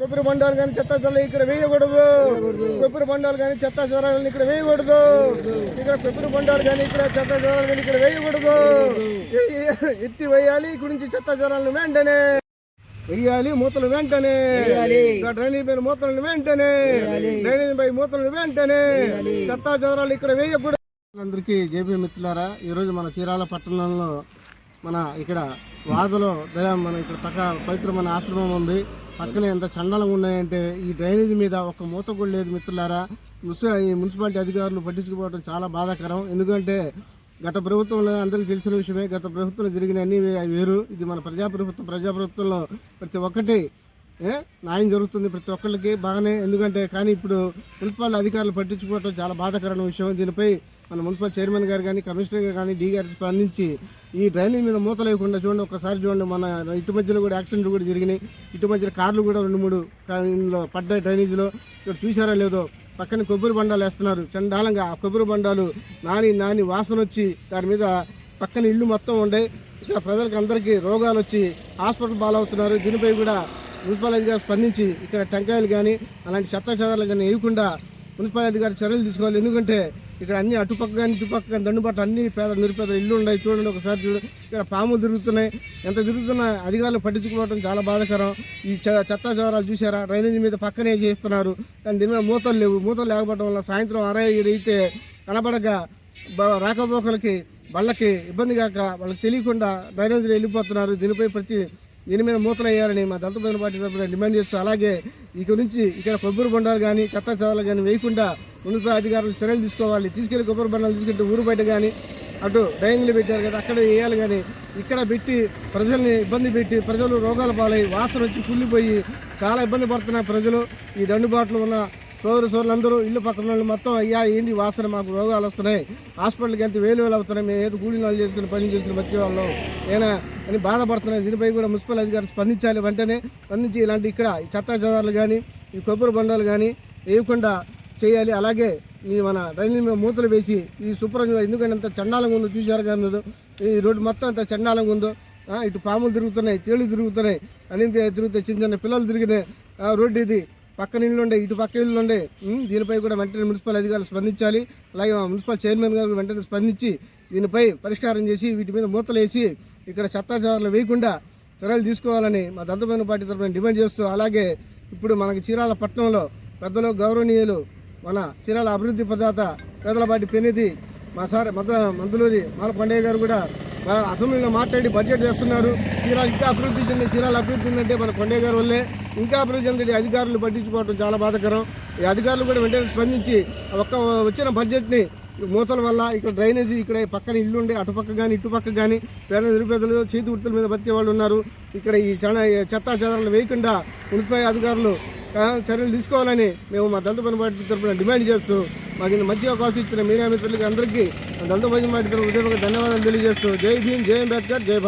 కొబ్బరి బండాలు కానీ చెత్త చెదారాలు ఇక్కడ వేయకూడదు. కొబ్బరి బండాలు కానీ చెత్త చెదారాలను ఇక్కడ వేయకూడదు. ఇక్కడ కొబ్బరి బండాలు కానీ ఇక్కడ చెత్త చెదారాలు కానీ ఇక్కడ వేయకూడదు. ఎత్తి వేయాలి. ఇక్కడ నుంచి చెత్త చెదారాలను వెంటనే వెయ్యాలి. మూతలు వెంటనే డ్రైనేజ్ పైన మూతలను వెంటనే డ్రైనేజ్ పై మూతలను వెంటనే చెత్త చెదారాలు ఇక్కడ వేయకూడదు. అందరికీ జేబీ మిత్రులారా, ఈరోజు మన చీరాల పట్టణంలో మన ఇక్కడ వాదలో మన ఇక్కడ పక్క పవిత్రమైన ఆశ్రమం ఉంది. పక్కనే ఎంత చండాలంగా ఉన్నాయంటే ఈ డ్రైనేజ్ మీద ఒక మూత కూడా లేదు మిత్రులారా. ఈ మున్సిపాలిటీ అధికారులు పట్టించుకోవడం చాలా బాధాకరం. ఎందుకంటే గత ప్రభుత్వంలో అందరికీ తెలిసిన విషయమే, గత ప్రభుత్వంలో జరిగిన అన్ని వేరు. ఇది మన ప్రజాప్రభుత్వంలో ప్రతి ఒక్కటి న్యాయం జరుగుతుంది, ప్రతి ఒక్కరికి బాగానే. ఎందుకంటే కానీ ఇప్పుడు మున్సిపాలిటీ అధికారులు పట్టించుకోవడం చాలా బాధాకరమైన విషయం. దీనిపై మన మున్సిపల్ చైర్మన్ గారు కానీ కమిషనర్ గారు కానీ డీ గారు స్పందించి ఈ డ్రైనేజ్ మీద మూత లేకుండా చూడండి. ఒకసారి చూడండి, మన ఇటు మధ్యలో కూడా యాక్సిడెంట్లు కూడా జరిగినాయి. ఇటు మధ్యలో కార్లు కూడా 2-3 ఇందులో పడ్డాయి డ్రైనేజ్లో. ఇక్కడ చూసారా లేదో, పక్కన కొబ్బరి బండాలు వేస్తున్నారు చండాలంగా. ఆ కొబ్బరి బండాలు నాని వాసన వచ్చి దాని మీద పక్కన ఇల్లు మొత్తం ఉండే. ఇక్కడ ప్రజలకు అందరికీ రోగాలు వచ్చి హాస్పిటల్ పాలవుతున్నారు. దీనిపై కూడా మున్సిపల్ అధికారులు స్పందించి ఇక్కడ టెంకాయలు కానీ అలాంటి చెత్త చెదారాలు కానీ వేయకుండా మున్సిపల్ అధికారులు చర్యలు తీసుకోవాలి. ఎందుకంటే ఇక్కడ అన్ని అటుపక్క కానీ ఇటుపక్క కానీ దండుబాటు అన్ని నిరుపేద ఇల్లు ఉన్నాయి. చూడండి, ఒకసారి చూడండి, ఇక్కడ పాములు తిరుగుతున్నాయి. ఎంత తిరుగుతున్నా అధికారులు పట్టించుకోవడం చాలా బాధాకరం. ఈ చెత్త చెదారాలు చూసారా, డ్రైనేజీ మీద పక్కనే చేస్తున్నారు. కానీ దీని మీద మూతలు లేవు. మూతలు లేకపోవడం వల్ల సాయంత్రం 6-7 అయితే కనబడక రాకపోకలకి బళ్ళకి ఇబ్బంది కాక వాళ్ళకి తెలియకుండా డ్రైనేజీలో వెళ్ళిపోతున్నారు. దీని మీద మూతలు వేయాలని మా దళిత పార్టీ తరఫున డిమాండ్ చేస్తూ, అలాగే ఇక నుంచి ఇక్కడ కొబ్బరి బండాలు కానీ చెత్త చెదారాలు కానీ వేయకుండా మున్సిపల్ అధికారులు చర్యలు తీసుకోవాలి. తీసుకెళ్లి కొబ్బరి బండాలు తీసుకెళ్తే ఊరు బయట కానీ అటు డ్రైనింగ్లు పెట్టారు కదా అక్కడ వేయాలి. కానీ ఇక్కడ పెట్టి ప్రజల్ని ఇబ్బంది పెట్టి ప్రజలు రోగాల పాలై వాసన వచ్చి కుళ్ళిపోయి చాలా ఇబ్బంది పడుతున్నారు ప్రజలు. ఈ దండుబాట్లు ఉన్న సోదరులందరూ ఇల్లు పక్కన వాళ్ళు మొత్తం అయ్యా ఏంది వాసన, మాకు రోగాలు వస్తున్నాయి, హాస్పిటల్కి వెళ్తే వేలు అవుతున్నాయి, మేము ఏదో కూలీ నాలు చేసుకుని పని చేసిన బతికే వాళ్ళం ఏనా అని బాధపడుతున్నాయి. దీనిపై కూడా మున్సిపల్ అధికారులు స్పందించాలి. వెంటనే స్పందించి ఇలాంటి ఇక్కడ చెత్త చెదారాలు కానీ ఈ కొబ్బరి బండాలు కానీ వేయకుండా చేయాలి. అలాగే ఈ మన డ్రైనేజ్ మీద మూతలు వేసి ఈ శుభ్రంగా, ఎందుకంటే అంత చండాలంగా ఉందో చూశారు కానీ ఈ రోడ్డు మొత్తం అంత చండాలంగా ఉందో. ఇటు పాములు తిరుగుతున్నాయి, తేళ్లు తిరుగుతున్నాయి, అన్ని తిరుగుతాయి, చిన్న పిల్లలు తిరిగిన రోడ్డు ఇది. పక్కన ఇళ్ళు ఉండే, ఇటు పక్క ఇళ్ళు ఉండే. దీనిపై కూడా వెంటనే మున్సిపల్ అధికారులు స్పందించాలి. అలాగే మున్సిపల్ చైర్మన్ గారు వెంటనే స్పందించి దీనిపై పరిష్కారం చేసి వీటి మీద మూతలు వేసి ఇక్కడ చెత్త చెదారాలు వేయకుండా చర్యలు తీసుకోవాలని మా దళిత పార్టీ తరఫున డిమాండ్ చేస్తూ, అలాగే ఇప్పుడు మనకి చీరాల పట్టణంలో పెద్దలు గౌరవనీయులు మన చీరాల అభివృద్ధి ప్రదాత పేదలపాటి పెనిది మా సార్ మందులూరి మాల కొండయ్య గారు కూడా అసెంబ్లీలో మాట్లాడి బడ్జెట్ చేస్తున్నారు. చీరాల ఇంకా అభివృద్ధి చెంది, చీరాల అభివృద్ధి ఉందంటే మన కొండయ్య గారు వల్లే. ఇంకా అభివృద్ధి చెంది అధికారులు పట్టించుకోవడం చాలా బాధాకరం. ఈ అధికారులు కూడా వెంటనే స్పందించి వచ్చిన బడ్జెట్ని మూతల వల్ల ఇక్కడ డ్రైనేజీ ఇక్కడ పక్కన ఇల్లు ఉండే అటుపక్క కానీ ఇటుపక్క కానీ పేద నిరుపేదలు చేతి వృత్తుల మీద బతికే వాళ్ళు ఉన్నారు. ఇక్కడ ఈ చెత్త చెదారాలు వేయకుండా మున్సిపల్ అధికారులు చర్యలు తీసుకోవాలని మేము మా దళిత పార్టీ తరఫున డిమాండ్ చేస్తూ, మాకు మంచి అవకాశం ఇచ్చిన మీడియా మిత్రులకి అందరికీ దళిత పార్టీ తరఫున ధన్యవాదాలు తెలియజేస్తూ, జై భీమ్, జై అంబేద్కర్, జై భారత్.